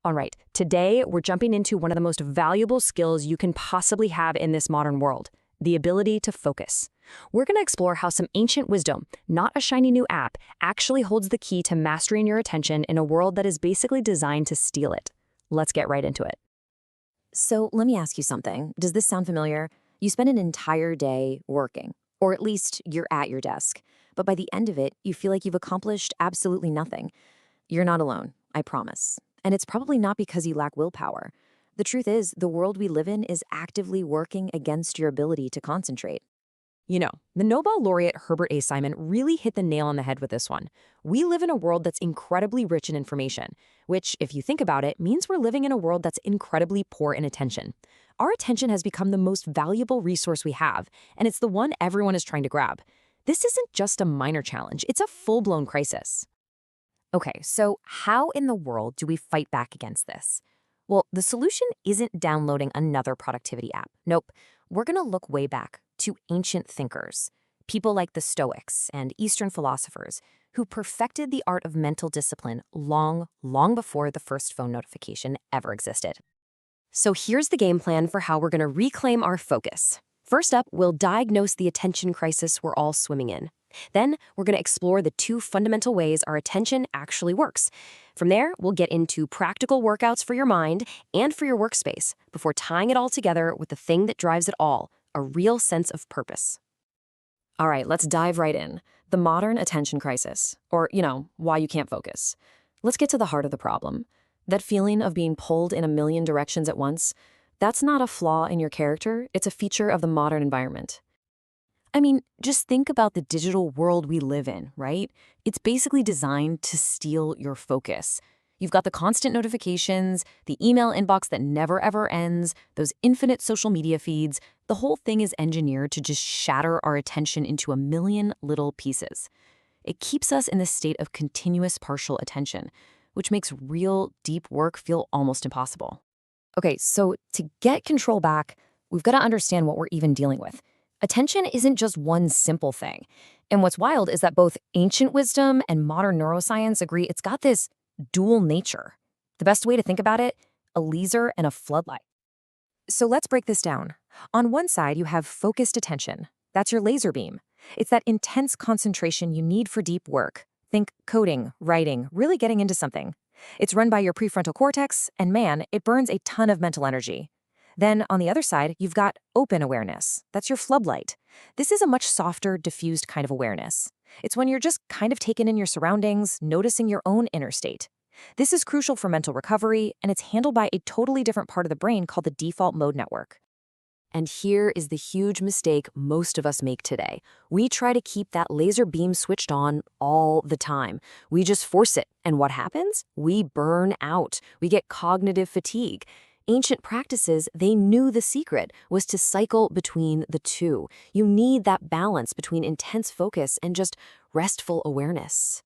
All right, today we're jumping into one of the most valuable skills you can possibly have in this modern world, the ability to focus. We're going to explore how some ancient wisdom, not a shiny new app, actually holds the key to mastering your attention in a world that is basically designed to steal it. Let's get right into it. So let me ask you something. Does this sound familiar? You spend an entire day working, or at least you're at your desk. But by the end of it, you feel like you've accomplished absolutely nothing. You're not alone, I promise. And it's probably not because you lack willpower. The truth is, the world we live in is actively working against your ability to concentrate. You know, the Nobel laureate Herbert A. Simon really hit the nail on the head with this one. We live in a world that's incredibly rich in information, which, if you think about it, means we're living in a world that's incredibly poor in attention. Our attention has become the most valuable resource we have, and it's the one everyone is trying to grab. This isn't just a minor challenge, it's a full-blown crisis. Okay, so how in the world do we fight back against this? Well, the solution isn't downloading another productivity app. Nope, we're going to look way back to ancient thinkers, people like the Stoics and Eastern philosophers who perfected the art of mental discipline long before the first phone notification ever existed. So here's the game plan for how we're going to reclaim our focus. First up, we'll diagnose the attention crisis we're all swimming in. Then, we're going to explore the two fundamental ways our attention actually works. From there, we'll get into practical workouts for your mind and for your workspace before tying it all together with the thing that drives it all, a real sense of purpose. All right, let's dive right in. The modern attention crisis, or, why you can't focus. Let's get to the heart of the problem. That feeling of being pulled in a million directions at once, that's not a flaw in your character, it's a feature of the modern environment. I mean, just think about the digital world we live in, right? It's basically designed to steal your focus. You've got the constant notifications, the email inbox that never ever ends, those infinite social media feeds. The whole thing is engineered to just shatter our attention into a million little pieces. It keeps us in this state of continuous partial attention, which makes real, deep work feel almost impossible. Okay, so to get control back, we've got to understand what we're even dealing with. Attention isn't just one simple thing. And what's wild is that both ancient wisdom and modern neuroscience agree it's got this dual nature. The best way to think about it, a laser and a floodlight. So let's break this down. On one side, you have focused attention. That's your laser beam. It's that intense concentration you need for deep work. Think coding, writing, really getting into something. It's run by your prefrontal cortex, and man, it burns a ton of mental energy. Then, on the other side, you've got open awareness. That's your floodlight. This is a much softer, diffused kind of awareness. It's when you're just kind of taken in your surroundings, noticing your own inner state. This is crucial for mental recovery, and it's handled by a totally different part of the brain called the default mode network. And here is the huge mistake most of us make today. We try to keep that laser beam switched on all the time. We just force it, and what happens? We burn out. We get cognitive fatigue. Ancient practices, they knew the secret was to cycle between the two. You need that balance between intense focus and just restful awareness.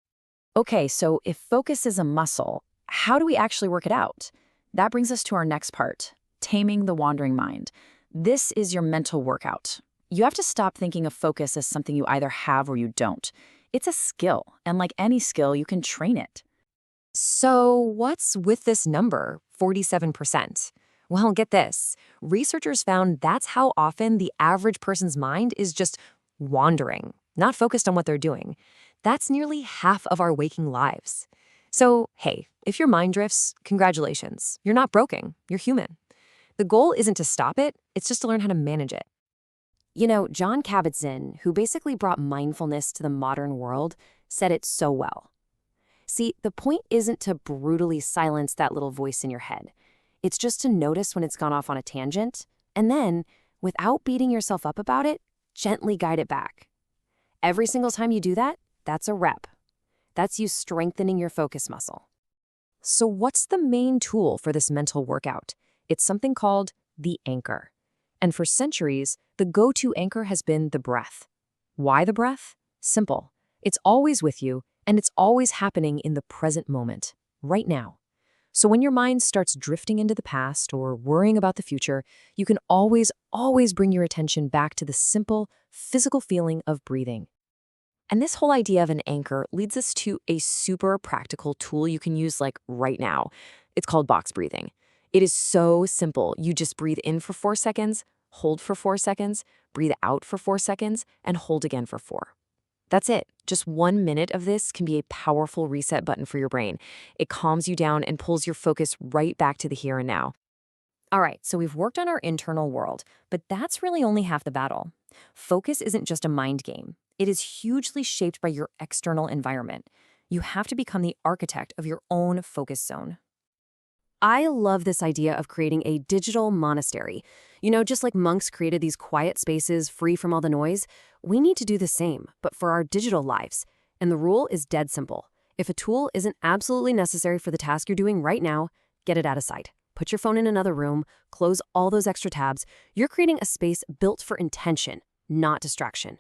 Okay, so if focus is a muscle, how do we actually work it out? That brings us to our next part, taming the wandering mind. This is your mental workout. You have to stop thinking of focus as something you either have or you don't. It's a skill, and like any skill, you can train it. So what's with this number, 47%? Well, get this. Researchers found that's how often the average person's mind is just wandering, not focused on what they're doing. That's nearly half of our waking lives. So, hey, if your mind drifts, congratulations. You're not broken. You're human. The goal isn't to stop it, it's just to learn how to manage it. John Kabat-Zinn, who basically brought mindfulness to the modern world, said it so well. See, the point isn't to brutally silence that little voice in your head. It's just to notice when it's gone off on a tangent, and then, without beating yourself up about it, gently guide it back. Every single time you do that, that's a rep. That's you strengthening your focus muscle. So what's the main tool for this mental workout? It's something called the anchor. And for centuries, the go-to anchor has been the breath. Why the breath? Simple. It's always with you, and it's always happening in the present moment, right now. So when your mind starts drifting into the past or worrying about the future, you can always bring your attention back to the simple, physical feeling of breathing. And this whole idea of an anchor leads us to a super practical tool you can use right now. It's called box breathing. It is so simple. You just breathe in for 4 seconds, hold for 4 seconds, breathe out for 4 seconds, and hold again for 4. That's it. Just 1 minute of this can be a powerful reset button for your brain. It calms you down and pulls your focus right back to the here and now. All right, so we've worked on our internal world, but that's really only half the battle. Focus isn't just a mind game. It is hugely shaped by your external environment. You have to become the architect of your own focus zone. I love this idea of creating a digital monastery. Just like monks created these quiet spaces free from all the noise, we need to do the same, but for our digital lives. And the rule is dead simple. If a tool isn't absolutely necessary for the task you're doing right now, get it out of sight. Put your phone in another room, close all those extra tabs. You're creating a space built for intention, not distraction.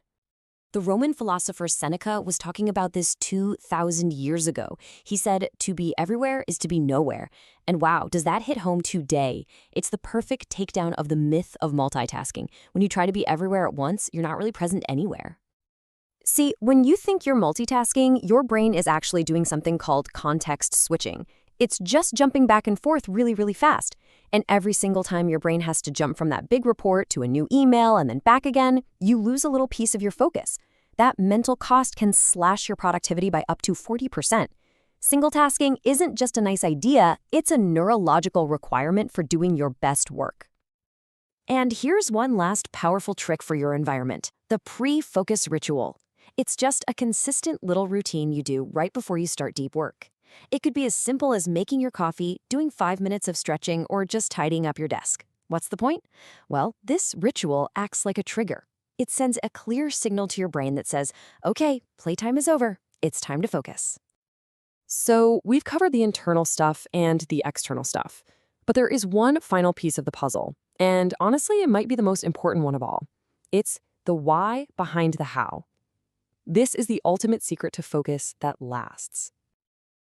The Roman philosopher Seneca was talking about this 2,000 years ago. He said, to be everywhere is to be nowhere. And wow, does that hit home today? It's the perfect takedown of the myth of multitasking. When you try to be everywhere at once, you're not really present anywhere. See, when you think you're multitasking, your brain is actually doing something called context switching. It's just jumping back and forth really, really fast. And every single time your brain has to jump from that big report to a new email and then back again, you lose a little piece of your focus. That mental cost can slash your productivity by up to 40%. Single tasking isn't just a nice idea, it's a neurological requirement for doing your best work. And here's one last powerful trick for your environment, the pre-focus ritual. It's just a consistent little routine you do right before you start deep work. It could be as simple as making your coffee, doing 5 minutes of stretching, or just tidying up your desk. What's the point? Well, this ritual acts like a trigger. It sends a clear signal to your brain that says, okay, playtime is over. It's time to focus. So we've covered the internal stuff and the external stuff. But there is one final piece of the puzzle. And honestly, it might be the most important one of all. It's the why behind the how. This is the ultimate secret to focus that lasts.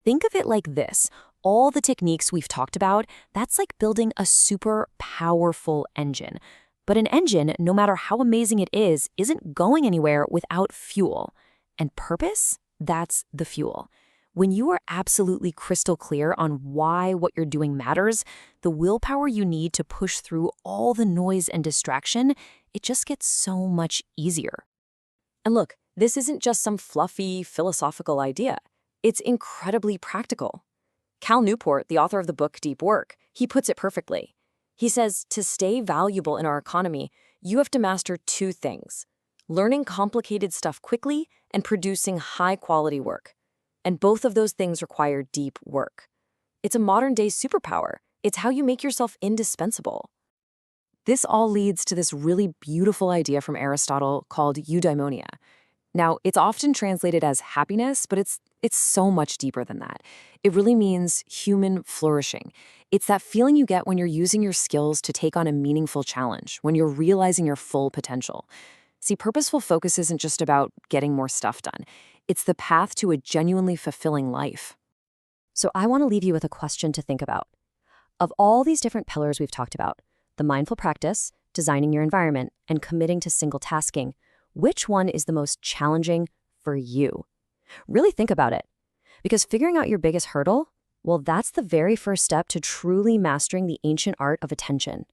Think of it like this. All the techniques we've talked about, that's like building a super powerful engine. But an engine, no matter how amazing it is, isn't going anywhere without fuel. And purpose? That's the fuel. When you are absolutely crystal clear on why what you're doing matters, the willpower you need to push through all the noise and distraction, it just gets so much easier. And look, this isn't just some fluffy, philosophical idea. It's incredibly practical. Cal Newport, the author of the book Deep Work, he puts it perfectly. He says, to stay valuable in our economy, you have to master 2 things: learning complicated stuff quickly and producing high-quality work. And both of those things require deep work. It's a modern-day superpower. It's how you make yourself indispensable. This all leads to this really beautiful idea from Aristotle called eudaimonia. Now, it's often translated as happiness, but it's so much deeper than that. It really means human flourishing. It's that feeling you get when you're using your skills to take on a meaningful challenge, when you're realizing your full potential. See, purposeful focus isn't just about getting more stuff done. It's the path to a genuinely fulfilling life. So I want to leave you with a question to think about. Of all these different pillars we've talked about, the mindful practice, designing your environment, and committing to single tasking, which one is the most challenging for you? Really think about it. Because figuring out your biggest hurdle, well, that's the very first step to truly mastering the ancient art of attention.